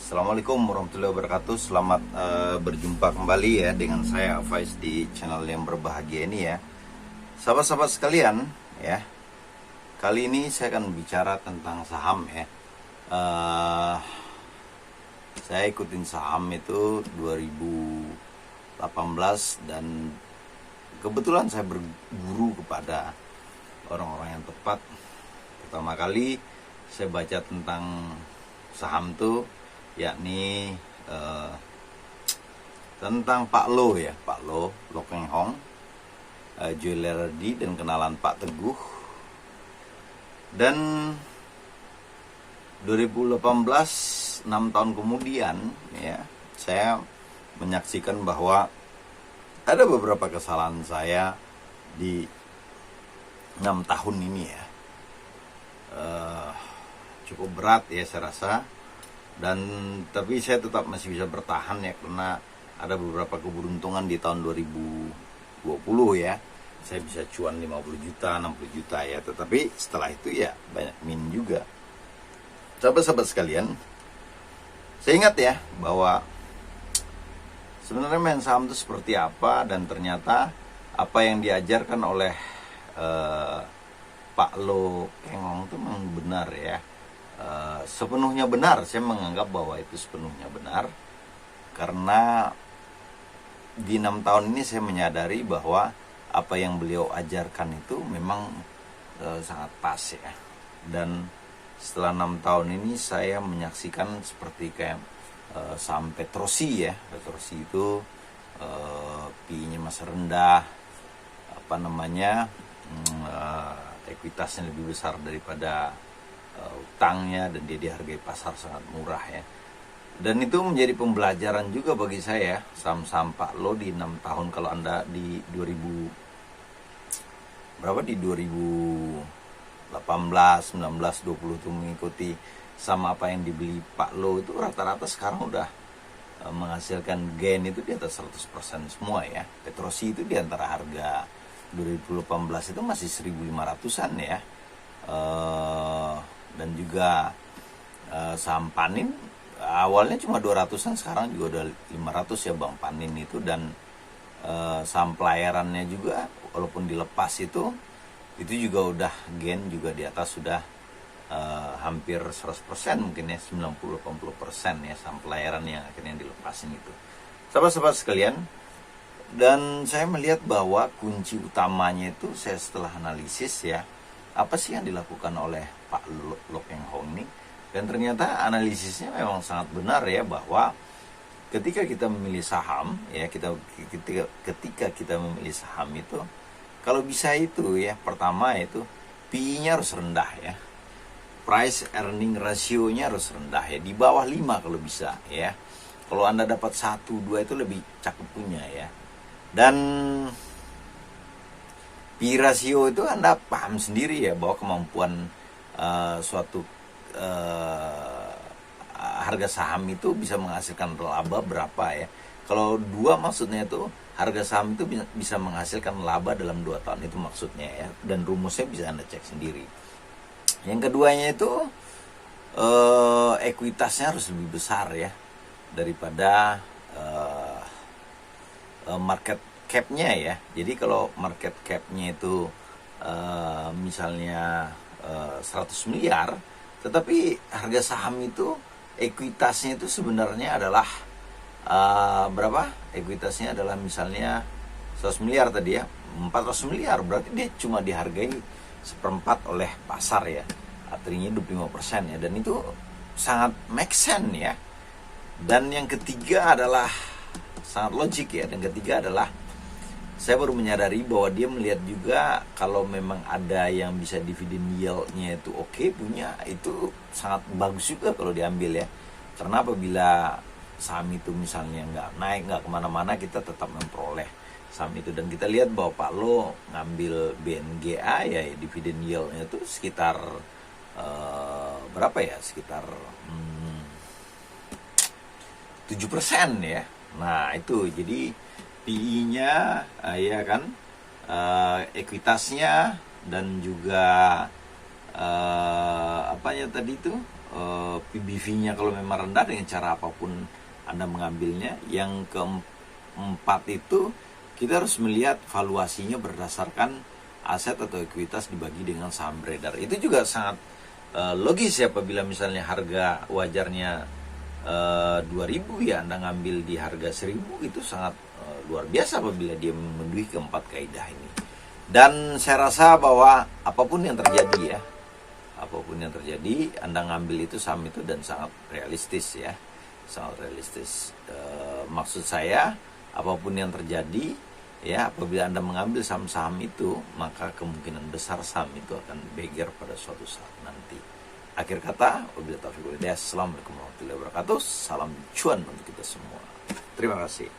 Assalamualaikum warahmatullahi wabarakatuh. Selamat berjumpa kembali ya dengan saya Faiz di channel yang berbahagia ini ya. Sahabat-sahabat sekalian ya, kali ini saya akan bicara tentang saham ya. Saya ikutin saham itu 2018 dan kebetulan saya berguru kepada orang-orang yang tepat. Pertama kali saya baca tentang saham tuh yakni tentang Pak Lo ya, Pak Lo Keng Hong, Joy Lerdi, dan kenalan Pak Teguh. Dan 2018, 6 tahun kemudian ya, saya menyaksikan bahwa ada beberapa kesalahan saya di 6 tahun ini ya. Cukup berat ya saya rasa, dan tapi saya tetap masih bisa bertahan ya, karena ada beberapa keberuntungan di tahun 2020 ya. Saya bisa cuan 50 juta, 60 juta ya, tetapi setelah itu ya banyak min juga. Sahabat-sahabat sekalian, saya ingat ya bahwa sebenarnya main saham itu seperti apa, dan ternyata apa yang diajarkan oleh Pak Lo Keng Hong itu memang benar ya. Sepenuhnya benar, saya menganggap bahwa itu sepenuhnya benar, karena di 6 tahun ini saya menyadari bahwa apa yang beliau ajarkan itu memang sangat pas ya. Dan setelah 6 tahun ini saya menyaksikan seperti kayak saham Petrosi ya. Petrosi itu PI-nya masih rendah, ekuitasnya lebih besar daripada utangnya, dan dia dihargai pasar sangat murah ya. Dan itu menjadi pembelajaran juga bagi saya, saham-saham Pak Lo di 6 tahun. Kalau Anda di 2018, 19, 20 itu mengikuti sama apa yang dibeli Pak Lo, itu rata-rata sekarang udah menghasilkan gain itu di atas 100% semua ya. Petrosi itu di antara harga 2018 itu masih 1.500-an ya. Dan juga saham Panin awalnya cuma 200-an, sekarang juga udah 500 ya Bang Panin itu. Dan saham pelayarannya juga walaupun dilepas itu juga udah gain juga di atas, sudah hampir 100% mungkin ya, 90-80% ya saham pelayaran yang akhirnya dilepasin itu. Sahabat-sahabat sekalian, dan saya melihat bahwa kunci utamanya itu, saya setelah analisis ya, apa sih yang dilakukan oleh Pak Lo Keng Hong ini. Dan ternyata analisisnya memang sangat benar ya, bahwa ketika kita memilih saham ya, ketika kita memilih saham itu, kalau bisa itu ya, pertama itu PI-nya harus rendah ya, price earning ratio-nya harus rendah ya, di bawah 5 kalau bisa ya. Kalau Anda dapat 1-2 itu lebih cakep punya ya. Dan P rasio itu Anda paham sendiri ya, bahwa kemampuan suatu harga saham itu bisa menghasilkan laba berapa ya. Kalau 2 maksudnya itu harga saham itu bisa menghasilkan laba dalam 2 tahun, itu maksudnya ya. Dan rumusnya bisa Anda cek sendiri. Yang keduanya itu ekuitasnya harus lebih besar ya daripada market cap-nya ya. Jadi kalau market cap-nya itu misalnya 100 miliar, tetapi harga saham itu ekuitasnya itu sebenarnya adalah berapa? Ekuitasnya adalah misalnya 100 miliar tadi ya, 400 miliar, berarti dia cuma dihargai 1/4 oleh pasar ya, artinya 25% ya. Dan itu sangat make sense ya. Dan yang ketiga adalah sangat logik ya. Dan ketiga adalah saya baru menyadari bahwa dia melihat juga kalau memang ada yang bisa dividen yield-nya itu oke punya, itu sangat bagus juga kalau diambil ya. Karena apabila saham itu misalnya nggak naik, nggak kemana-mana, kita tetap memperoleh saham itu. Dan kita lihat bahwa Pak Lo ngambil BNGA ya, dividen yield-nya itu sekitar berapa ya, sekitar 7% ya. Nah itu jadi PI-nya ya kan, ekuitasnya, dan juga apanya tadi itu PBV-nya kalau memang rendah dengan cara apapun Anda mengambilnya. Yang keempat itu kita harus melihat valuasinya berdasarkan aset atau ekuitas dibagi dengan saham beredar. Itu juga sangat logis ya, apabila misalnya harga wajarnya 2.000 ya, Anda ngambil di harga 1.000, itu sangat luar biasa apabila dia memenuhi keempat kaidah ini. Dan saya rasa bahwa apapun yang terjadi ya, apapun yang terjadi, Anda ngambil itu saham itu dan sangat realistis ya, sangat realistis. Maksud saya, apapun yang terjadi ya, apabila Anda mengambil saham-saham itu, maka kemungkinan besar saham itu akan beger pada suatu saat nanti. Akhir kata, wabillahi taufiq wal hidayah. Assalamualaikum warahmatullahi wabarakatuh. Salam cuan untuk kita semua. Terima kasih.